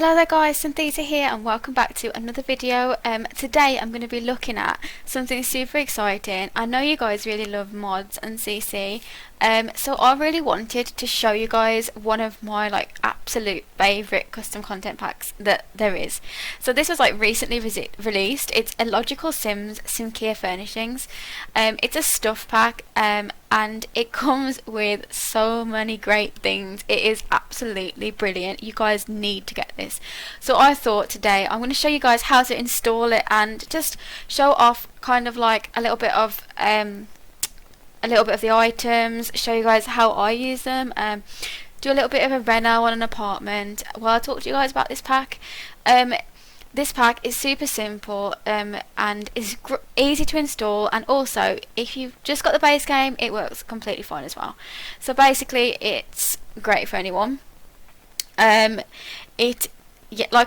Hello there guys, Sinclair here and welcome back to another video. Today I'm going to be looking at something super exciting. I know you guys really love mods and CC, so I really wanted to show you guys one of my absolute favourite custom content packs that there is. So this was recently released. It's IllogicalSims Simkea Furnishings. It's a stuff pack and it comes with so many great things. It is absolutely brilliant. You guys need to get this. So I thought today I'm going to show you guys how to install it and just show off kind of a little bit of the items, show you guys how I use them, do a little bit of a reno on an apartment while I talk to you guys about this pack. This pack is super simple and is easy to install, and also if you've just got the base game it works completely fine as well. So basically it's great for anyone. Like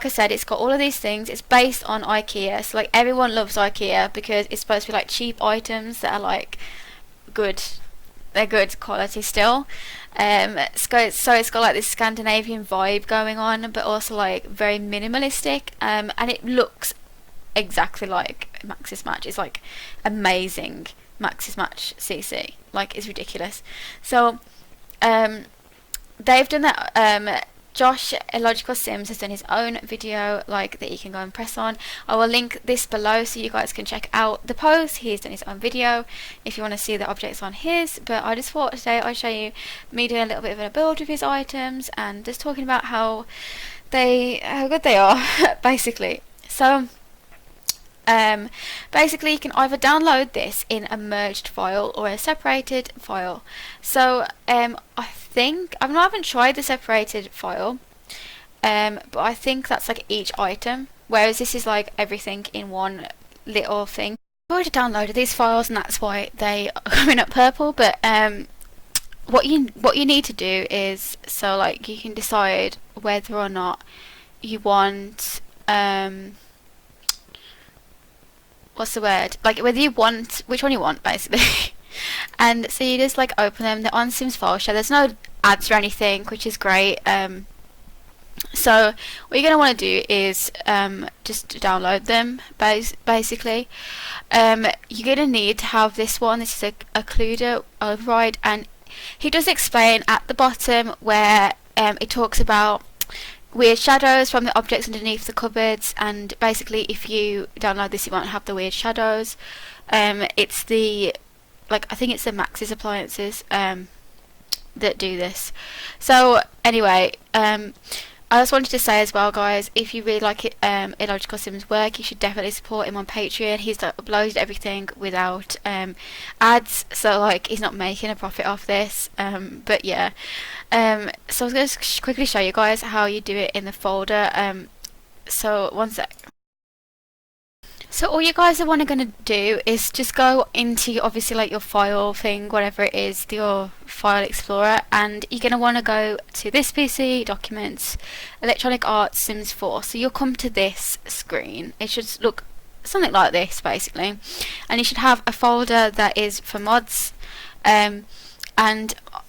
I said, it's got all of these things. It's based on IKEA, so everyone loves IKEA because it's supposed to be cheap items that are good. They're good quality still. So it's got this Scandinavian vibe going on, but also very minimalistic, and it looks exactly like Maxis Match. It's amazing Maxis Match CC. It's ridiculous. So they've done that. Josh IllogicalSims has done his own video that you can go and press on. I will link this below so you guys can check out the post. He's done his own video if you want to see the objects on his, but I just thought today I'd show you me doing a little bit of a build with his items and just talking about how good they are basically. So basically you can either download this in a merged file or a separated file. So I haven't tried the separated file, but I think that's each item, whereas this is everything in one little thing. I've already downloaded these files and that's why they are coming up purple, but what you need to do is, you can decide whether or not you want what's the word, whether you want, which one you want basically. And so you just open them. They're on Sims file share. There's no ads or anything, which is great. So what you're going to want to do is just download them basically. You're going to need to have this one. This is a Occluder override, and he does explain at the bottom where it talks about weird shadows from the objects underneath the cupboards, and basically if you download this you won't have the weird shadows. It's the I think it's the Maxis appliances that do this. So anyway, I just wanted to say as well guys, if you really like IllogicalSims work, you should definitely support him on Patreon. He's uploaded everything without ads, so he's not making a profit off this, but yeah. So I was going to quickly show you guys how you do it in the folder. So one sec. So all you guys are going to do is just go into obviously your file thing, whatever it is, your file explorer, and you're going to want to go to this PC, documents, electronic arts, Sims 4. So you'll come to this screen. It should look something like this basically, and you should have a folder that is for mods, and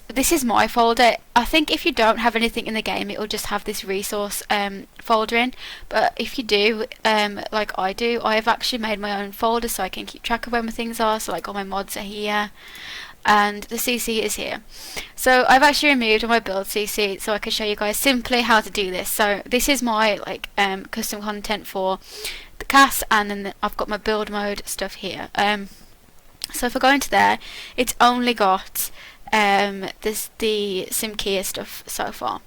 this is my folder. I think if you don't have anything in the game it will just have this resource folder in, but if you do, like I do, I have actually made my own folder so I can keep track of where my things are. So all my mods are here and the CC is here. So I've actually removed all my build CC so I can show you guys simply how to do this. So this is my custom content for the cast, and then I've got my build mode stuff here. So if I go into there, it's only got the Simkea stuff so far,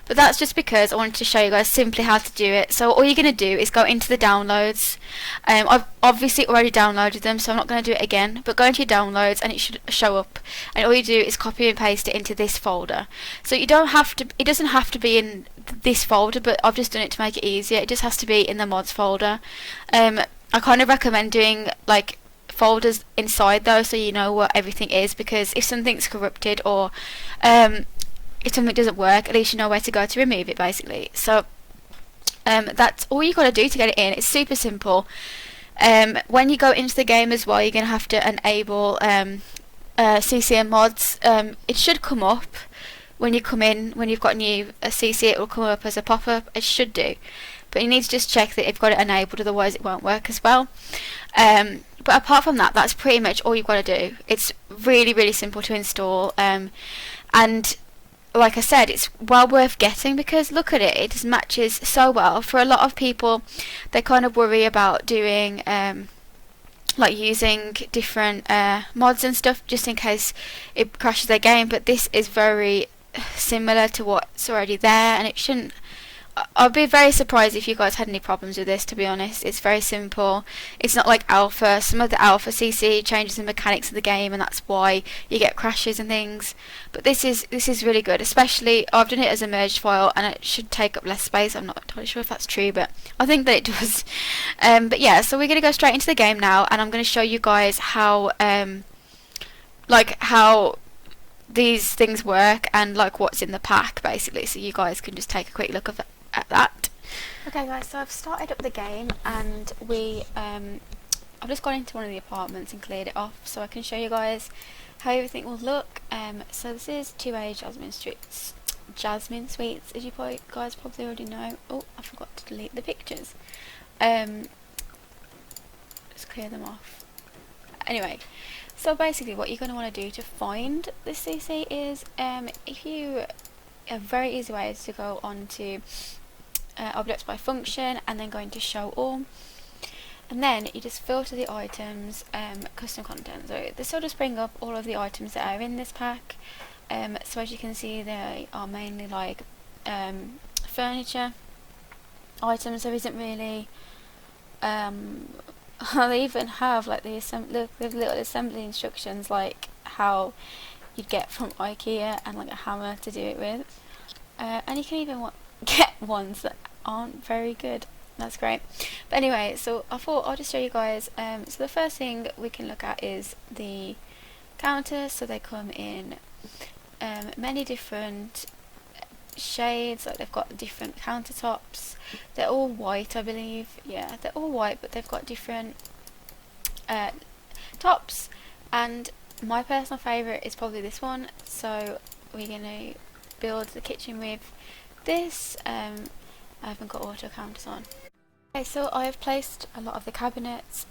but that's just because I wanted to show you guys simply how to do it. So all you're going to do is go into the downloads. I've obviously already downloaded them, so I'm not going to do it again, but go into your downloads and it should show up, and all you do is copy and paste it into this folder. So you don't have to, it doesn't have to be in this folder, but I've just done it to make it easier. It just has to be in the mods folder. I kind of recommend doing folders inside though, so you know what everything is, because if something's corrupted or if something doesn't work, at least you know where to go to remove it basically. So that's all you got to do to get it in. It's super simple. When you go into the game as well, you're going to have to enable CC and mods. It should come up when you come in, when you've got a CC, it will come up as a pop-up. It should do, but you need to just check that you've got it enabled, otherwise it won't work as well. But apart from that, that's pretty much all you've got to do. It's really, really simple to install, and like I said, it's well worth getting because look at it, it just matches so well. For a lot of people, they kind of worry about doing like using different mods and stuff just in case it crashes their game, but this is very similar to what's already there, and it shouldn't. I'd be very surprised if you guys had any problems with this, to be honest. It's very simple. It's not like alpha. Some of the alpha CC changes the mechanics of the game, and that's why you get crashes and things. But this is really good, especially I've done it as a merged file, and it should take up less space. I'm not entirely sure if that's true, but I think that it does. But yeah, so we're going to go straight into the game now, and I'm going to show you guys how how these things work and like what's in the pack, basically, so you guys can just take a quick look at that. Okay guys, so I've started up the game, and I've just gone into one of the apartments and cleared it off so I can show you guys how everything will look. So this is 2A Jasmine Suites, as you guys probably already know. Oh, I forgot to delete the pictures. Just clear them off. Anyway, so basically what you're going to want to do to find this CC is, a very easy way is to go on to objects by function and then go into show all, and then you just filter the items, custom content. So this will just bring up all of the items that are in this pack. So as you can see, they are mainly like furniture items. There isn't really they even have like the little assembly instructions, like how you'd get from IKEA, and like a hammer to do it with, and you can even get ones that aren't very good. That's great. But anyway, so I thought I'll just show you guys. So the first thing we can look at is the counters. So they come in many different shades, like they've got different countertops. They're all white, I believe. Yeah, they're all white, but they've got different tops, and my personal favourite is probably this one. So we're going to build the kitchen with this. I haven't got auto counters on. Okay, so I have placed a lot of the cabinets.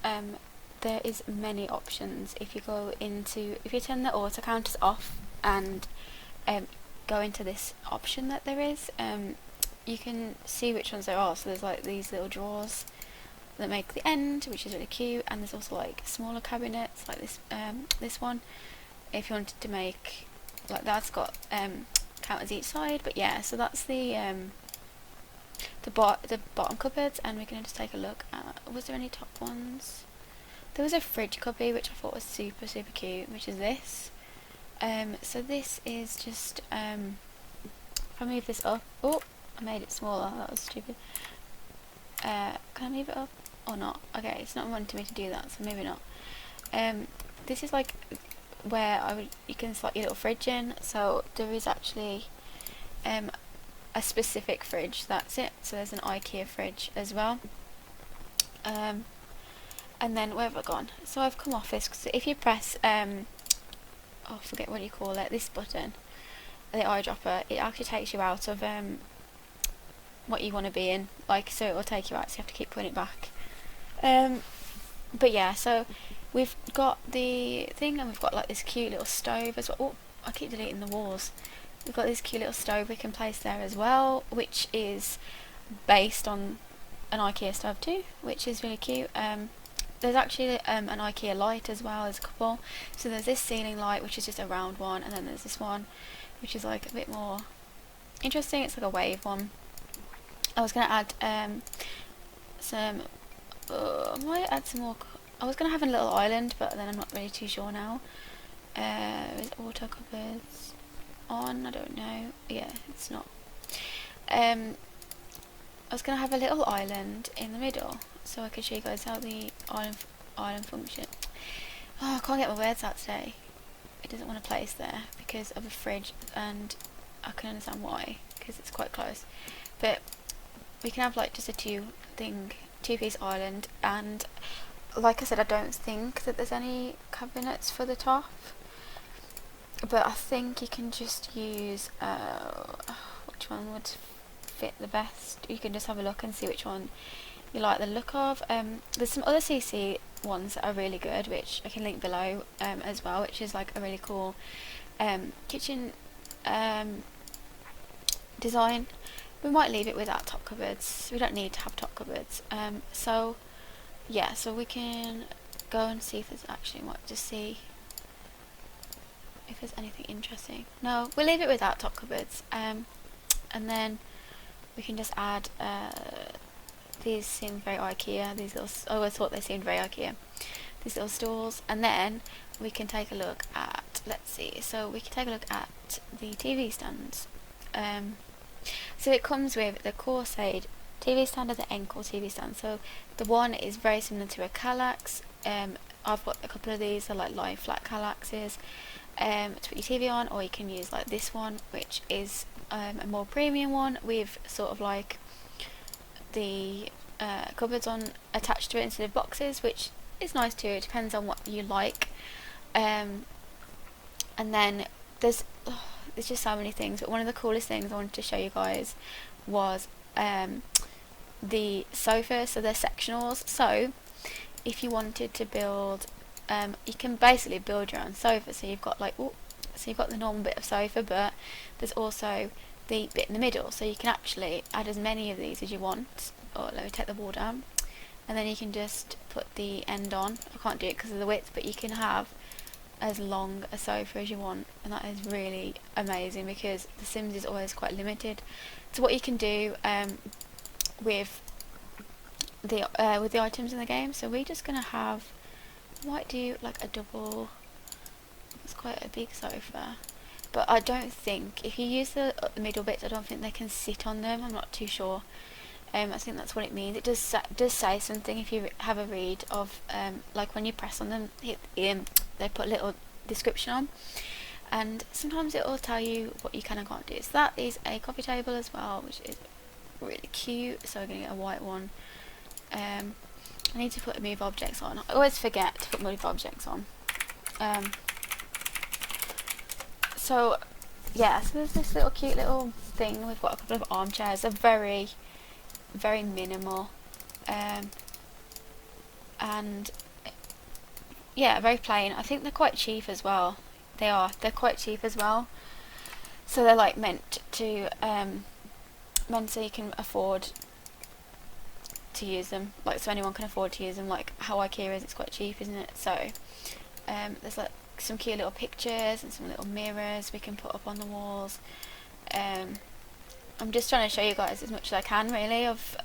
There is many options. If you turn the auto counters off and go into this option that there is, you can see which ones there are. So there's like these little drawers that make the end, which is really cute, and there's also like smaller cabinets like this one, if you wanted to make like that's got counters each side. But yeah, so that's the bottom cupboards, and we're going to just take a look at, was there any top ones? There was a fridge cubby which I thought was super cute, which is this. So this is just if I move this up, oh, I made it smaller, that was stupid. Can I move it up or not? Okay, it's not wanting me to do that, so maybe not. This is like where you can slot your little fridge in. So there is actually a specific fridge, that's it. So there's an IKEA fridge as well. And then where have I gone? So I've come off this, so if you press I forget what you call it, this button, the eyedropper, it actually takes you out of what you want to be in, like, so it will take you out, so you have to keep putting it back. But yeah, so we've got the thing, and we've got like this cute little stove as well. Oh, I keep deleting the walls. We've got this cute little stove we can place there as well, which is based on an IKEA stove too, which is really cute. There's actually an IKEA light as well, there's a couple. So there's this ceiling light, which is just a round one, and then there's this one, which is like a bit more interesting. It's like a wave one. I was going to add some, I might add some more, I was going to have a little island, but then I'm not really too sure now. Is auto cupboards on? I don't know. Yeah, it's not. I was going to have a little island in the middle, so I can show you guys how the island function. Oh, I can't get my words out today. It doesn't want to place there because of a fridge, and I can understand why, because it's quite close. But we can have like just a two-piece island, and like I said, I don't think that there's any cabinets for the top. but I think you can just use which one would fit the best. You can just have a look and see which one you like the look of. There's some other CC ones that are really good, which I can link below as well, which is like a really cool kitchen design. We might leave it without top cupboards. We don't need to have top cupboards. So yeah, so we can go and see if there's actually, might just see if there's anything interesting. No, we'll leave it without top cupboards. And then we can just add these seem very IKEA. These little, I always thought they seemed very IKEA. These little stools, and then we can take a look at, let's see, so we can take a look at the TV stands. So it comes with the Corsair TV stand and the Encore TV stand. So the one is very similar to a Kallax. I've got a couple of these, they're like lie flat Kallaxes to put your TV on, or you can use like this one, which is a more premium one with sort of like the cupboards on attached to it instead of boxes, which is nice too. It depends on what you like. And then there's just so many things, but one of the coolest things I wanted to show you guys was the sofas. So they're sectionals, so if you wanted to build you can basically build your own sofa. So you've got like, so you've got the normal bit of sofa, but there's also the bit in the middle, so you can actually add as many of these as you want. Or let me take the wall down, and then you can just put the end on. I can't do it because of the width, but you can have as long a sofa as you want, and that is really amazing because The Sims is always quite limited to what you can do with the items in the game. So we're just gonna have, might do like a double. It's quite a big sofa, but I don't think if you use the middle bits, I don't think they can sit on them. I'm not too sure. I think that's what it means. It does say something if you have a read of like when you press on them, they put a little description on, and sometimes it will tell you what you can and can't do. So that is a coffee table as well, which is really cute. So we're going to get a white one. I need to put move objects on. I always forget to put move objects on. So yeah, so there's this little cute little thing. We've got a couple of armchairs. They're very minimal, and yeah, very plain. I think they're quite cheap as well. They're quite cheap as well. So they're like meant so you can afford to use them. Like, so anyone can afford to use them. Like how IKEA is, it's quite cheap, isn't it? So there's like some cute little pictures and some little mirrors we can put up on the walls. I'm just trying to show you guys as much as I can, really, of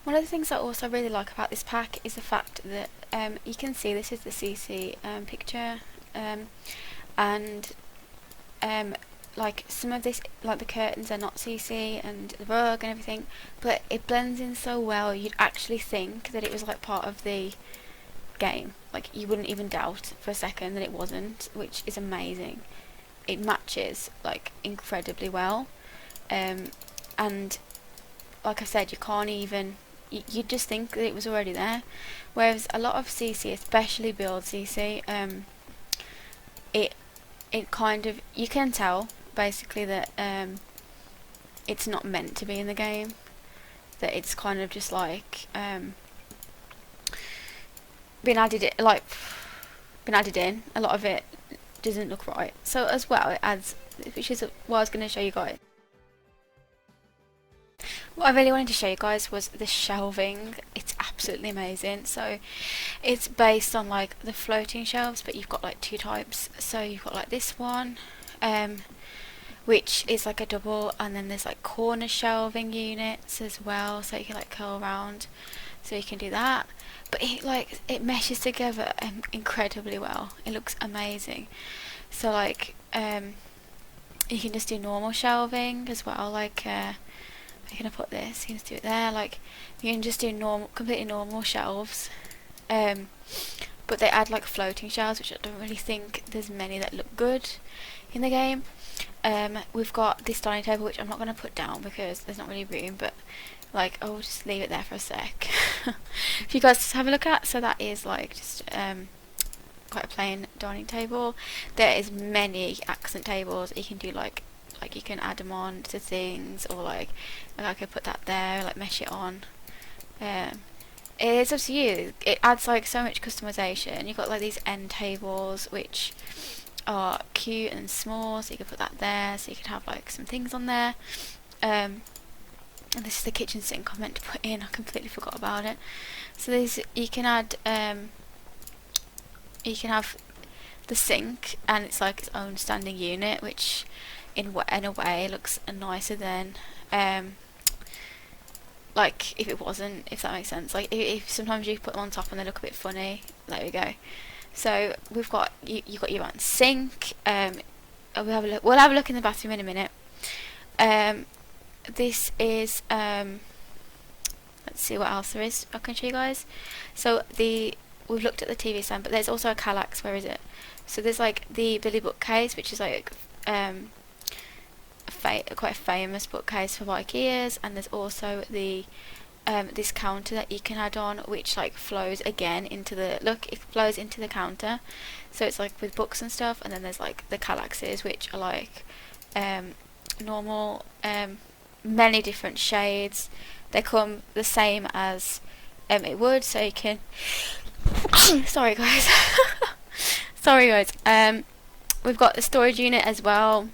one of the things I also really like about this pack is the fact that you can see this is the CC picture, and like some of this, like the curtains are not CC and the rug and everything, but it blends in so well you'd actually think that it was like part of the game. Like, you wouldn't even doubt for a second that it wasn't, which is amazing. It matches like incredibly well. And like I said, you can't even, you just think that it was already there, whereas a lot of CC, especially build CC, it kind of, you can tell basically that it's not meant to be in the game, that it's kind of just like been added in. A lot of it doesn't look right, so as well it adds, which is what I was going to show you guys. What I really wanted to show you guys was the shelving. It's absolutely amazing. So it's based on like the floating shelves, but you've got like two types. So you've got like this one, which is like a double, and then there's like corner shelving units as well, so you can like curl around, so you can do that. But it meshes together incredibly well. It looks amazing. So like you can just do normal shelving as well, like I'm gonna put this, you can just do it there, like you can just do completely normal shelves, but they add like floating shelves, which I don't really think there's many that look good in the game. We've got this dining table, which I'm not going to put down because there's not really room, but like I'll just leave it there for a sec. If you guys just have a look at, so that is like just quite a plain dining table. There is many accent tables. You can do like you can add them on to things, or like I could put that there, like mesh it on. It's up to you. It adds like so much customization. You've got like these end tables which are cute and small, so you can put that there, so you can have like some things on there. And this is the kitchen sink I meant to put in. I completely forgot about it. So this, you can add you can have the sink, and it's like its own standing unit, which in a way looks nicer than like if it wasn't, if that makes sense. Like if sometimes you put them on top and they look a bit funny. There we go. So we've got you got your own sink. We'll have a look in the bathroom in a minute. This is let's see what else there is I can show you guys. So we've looked at the TV stand, but there's also a Kallax. Where is it? So there's like the Billy bookcase, which is like quite a famous bookcase for IKEAs, and there's also the this counter that you can add on, which like flows again into the it flows into the counter, so it's like with books and stuff. And then there's like the Kallaxes, which are like normal, many different shades. They come the same as it would, so you can sorry guys we've got the storage unit as well,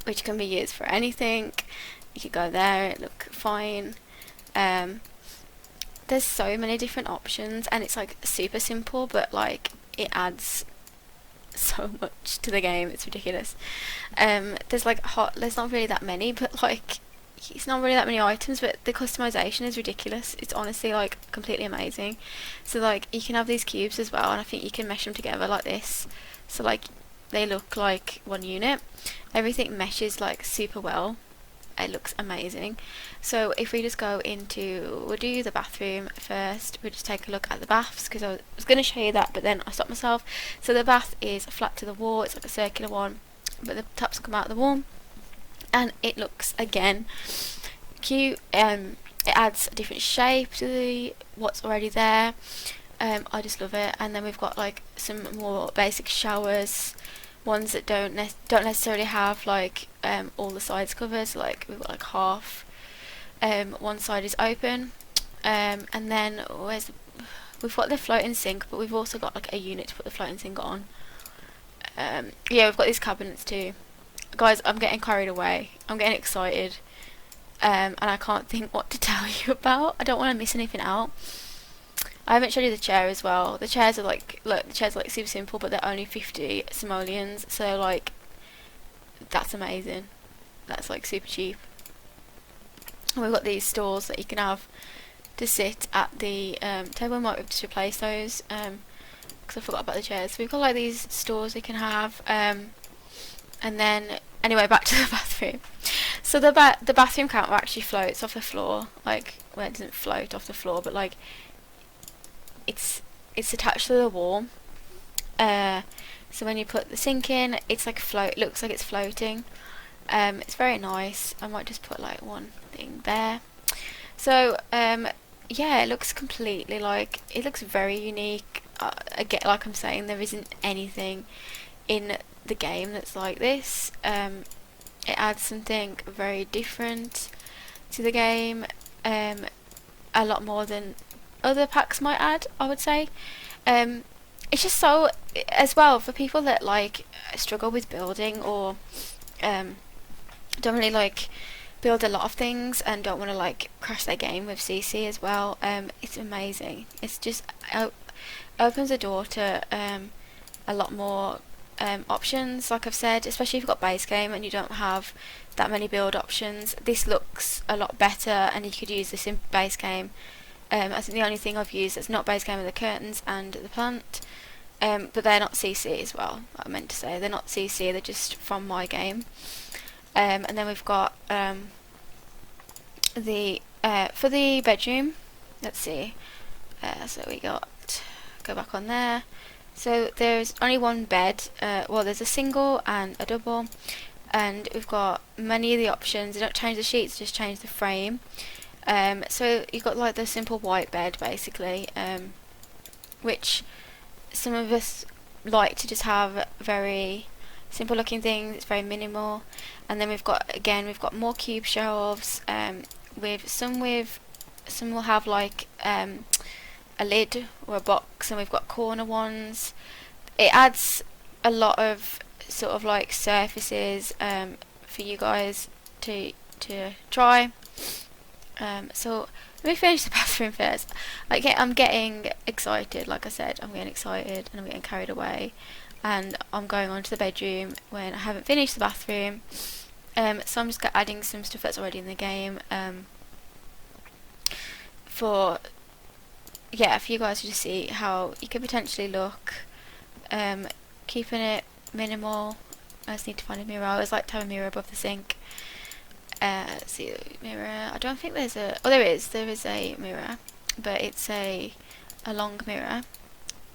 which can be used for anything. You could go there, it look fine. There's so many different options, and it's like super simple, but like it adds so much to the game. It's ridiculous. There's like there's not really that many, but like it's not really that many items, but the customization is ridiculous. It's honestly like completely amazing. So like you can have these cubes as well, and I think you can mesh them together like this, so like they look like one unit. Everything meshes like super well. It looks amazing. So if we just go into, we'll do the bathroom first. We'll just take a look at the baths, because I was going to show you that, but then I stopped myself. So the bath is flat to the wall. It's like a circular one, but the taps come out of the wall, and it looks again cute. It adds a different shape to what's already there. I just love it. And then we've got like some more basic showers, ones that don't necessarily have like all the sides covered. So like we've got like half, one side is open, and then we've got the floating sink, but we've also got like a unit to put the floating sink on. Yeah, we've got these cabinets too. Guys, I'm getting carried away. I'm getting excited, and I can't think what to tell you about. I don't want to miss anything out. I haven't showed you the chair as well. The chairs are like, look, the chairs are like super simple, but they're only 50 simoleons, so like that's amazing. That's like super cheap. And we've got these stools that you can have to sit at the table. I might have just replaced those because I forgot about the chairs. So we've got like these stools you can have, and then anyway, back to the bathroom. So the bathroom counter actually floats off the floor. Like, well, it doesn't float off the floor, but like it's attached to the wall. So when you put the sink in, it's like looks like it's floating. It's very nice. I might just put like one thing there. So yeah, it looks completely like, it looks very unique. Again, like I'm saying, there isn't anything in the game that's like this. It adds something very different to the game, a lot more than other packs might add, I would say. It's just so, as well, for people that like struggle with building, or don't really like build a lot of things and don't want to like crash their game with CC as well. It's amazing. It's just opens the door to a lot more options, like I've said, especially if you've got base game and you don't have that many build options. This looks a lot better, and you could use this in base game. I think the only thing I've used that's not base game are the curtains and the plant, but they're not CC as well. I meant to say they're not CC, they're just from my game. And then we've got the for the bedroom. Let's see. So we got, go back on there. So there's only one bed. Well, there's a single and a double, and we've got many of the options. They don't change the sheets, just change the frame. So you've got like the simple white bed basically, which some of us like to just have very simple looking things. It's very minimal. And then we've got more cube shelves, with some will have like a lid or a box, and we've got corner ones. It adds a lot of sort of like surfaces for you guys to try. So let me finish the bathroom first. I'm getting excited, like I said, I'm getting excited and I'm getting carried away, and I'm going on to the bedroom when I haven't finished the bathroom. So I'm just adding some stuff that's already in the game, for you guys to just see how you could potentially look, keeping it minimal. I just need to find a mirror. I always like to have a mirror above the sink. Let's see, mirror. I don't think there's a. Oh, there is a mirror, but it's a long mirror.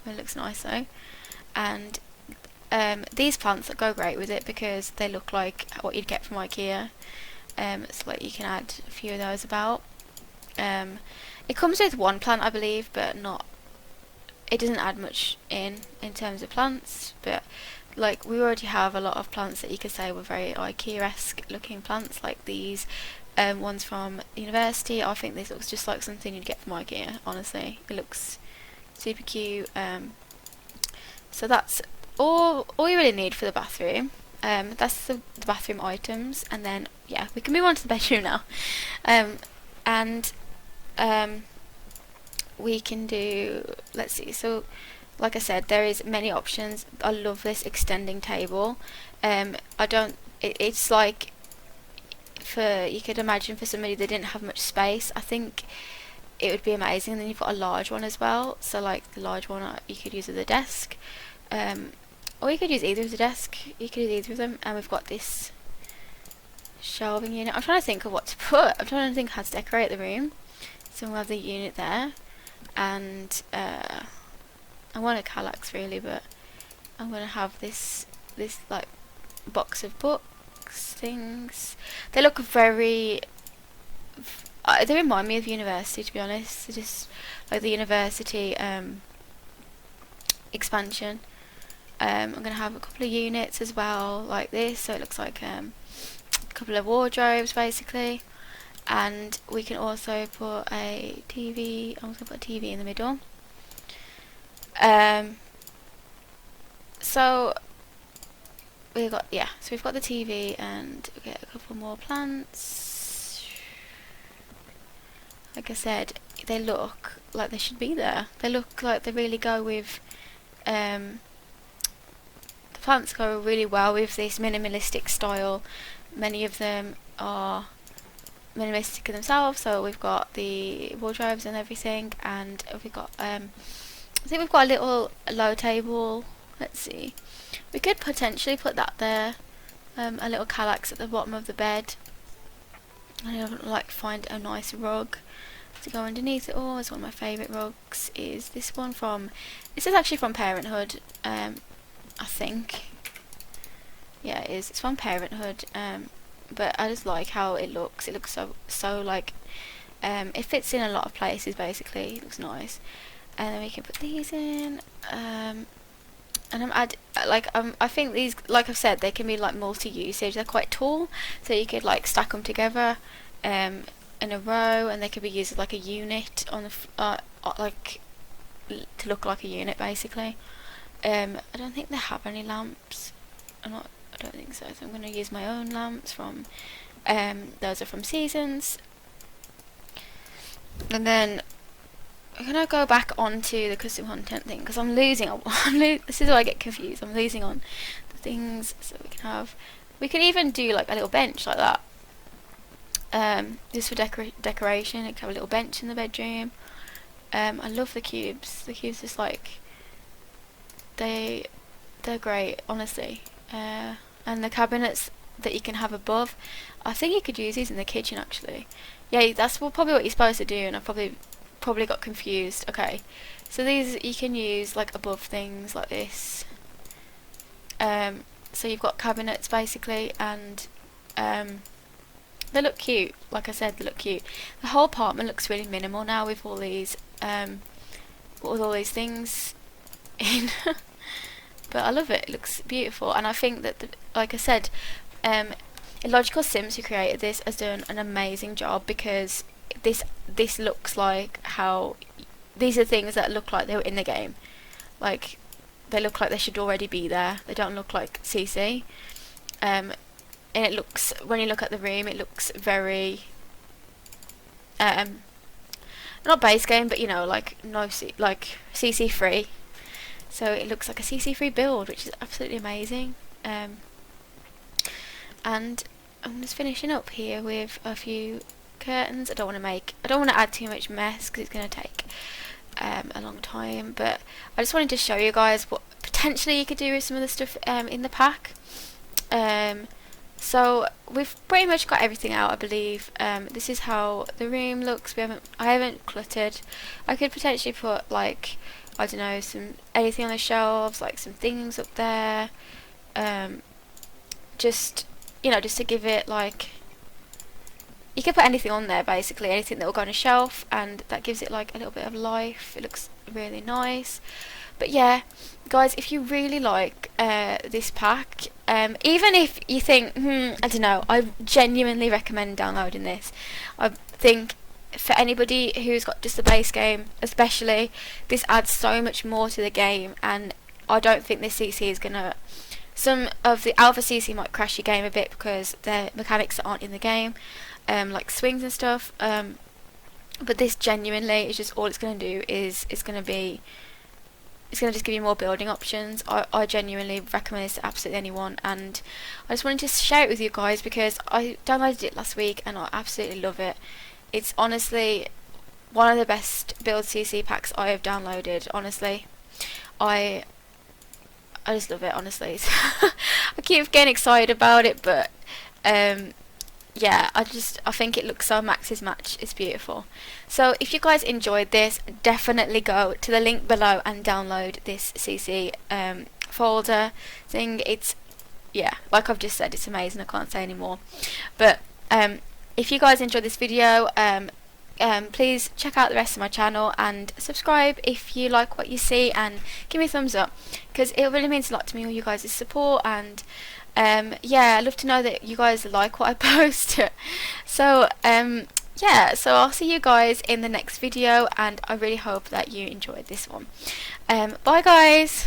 It looks nice though, and these plants that go great with it because they look like what you'd get from IKEA. So like you can add a few of those about. It comes with one plant, I believe, but not. It doesn't add much in terms of plants, but like we already have a lot of plants that you could say were very IKEA-esque looking plants, like these ones from university. I think this looks just like something you'd get from IKEA. Honestly, it looks super cute. So that's all you really need for the bathroom. That's the bathroom items, and then yeah, we can move on to the bedroom now. And we can do, let's see, so like I said, there is many options. I love this extending table. It's like, you could imagine for somebody that didn't have much space, I think it would be amazing. And then you've got a large one as well, so like the large one you could use as a desk, or you could use either as a desk. You could use either of them. And we've got this shelving unit. I'm trying to think of what to put. I'm trying to think how to decorate the room. So we'll have the unit there, and I want a Kallax really, but I'm gonna have this like box of books things. They look very. They remind me of university, to be honest. They're just like the university expansion. I'm gonna have a couple of units as well, like this. So it looks like a couple of wardrobes basically. And we can also put a TV. I'm going to put a TV in the middle. So we've got the TV, and we get a couple more plants. Like I said, they look like they should be there. They look like they really go with. The plants go really well with this minimalistic style. Many of them are minimalistic in themselves, so we've got the wardrobes and everything, and we've got I think we've got a little low table. Let's see, we could potentially put that there, a little Kallax at the bottom of the bed. I would like find a nice rug to go underneath it all. It's one of my favourite rugs is this one this is actually from Parenthood, I think. Yeah, it is. It's from Parenthood, but I just like how it looks. It looks so like, it fits in a lot of places basically. It looks nice. And then we can put these in, and I think these, like I've said, they can be like multi-usage. They're quite tall, so you could like stack them together in a row, and they could be used as like a unit on the like to look like a unit basically. I don't think they have any lamps. I don't think so. So I'm going to use my own lamps from. Those are from Seasons. And then I'm going to go back onto the custom content thing because I'm losing. This is where I get confused. I'm losing on the things. So we can even do like a little bench like that. Just for decoration. It can have a little bench in the bedroom. I love the cubes. The cubes just like they're great, honestly. And the cabinets that you can have above, I think you could use these in the kitchen actually. Yeah, that's probably what you're supposed to do, and I probably got confused. Okay, so these you can use like above things like this. So you've got cabinets basically, and they look cute. Like I said, they look cute. The whole apartment looks really minimal now with all these things in. But I love it. It looks beautiful, and I think that like I said, IllogicalSims, who created this, has done an amazing job, because this looks like how these are things that look like they were in the game. Like, they look like they should already be there. They don't look like CC. And it looks, when you look at the room, it looks very not base game, but you know, like like CC free. So it looks like a CC free build, which is absolutely amazing. And I'm just finishing up here with a few curtains. I don't want to add too much mess, because it's going to take a long time, but I just wanted to show you guys what potentially you could do with some of the stuff in the pack. So we've pretty much got everything out, I believe. This is how the room looks. I haven't cluttered. I could potentially put, like, I don't know, anything on the shelves, like some things up there, just, you know, just to give it, like, you can put anything on there, basically, anything that will go on a shelf, and that gives it like a little bit of life. It looks really nice. But yeah, guys, if you really like this pack, even if you think, I don't know, I genuinely recommend downloading this. I think for anybody who's got just the base game, especially, this adds so much more to the game, and I don't think this CC is gonna. Some of the alpha CC might crash your game a bit because their mechanics aren't in the game, like swings and stuff. But this genuinely is just, all it's going to do is it's going to just give you more building options. I genuinely recommend this to absolutely anyone, and I just wanted to share it with you guys because I downloaded it last week and I absolutely love it. It's honestly one of the best build CC packs I have downloaded. Honestly, I just love it, honestly. I keep getting excited about it, but yeah, I think it looks so max's match. It's beautiful. So if you guys enjoyed this, definitely go to the link below and download this CC folder thing. It's, yeah, like I've just said, it's amazing. I can't say anymore. But if you guys enjoyed this video, please check out the rest of my channel and subscribe if you like what you see, and give me a thumbs up, because it really means a lot to me, all you guys' support. And yeah, I'd love to know that you guys like what I post. So yeah, so I'll see you guys in the next video, and I really hope that you enjoyed this one. Bye guys.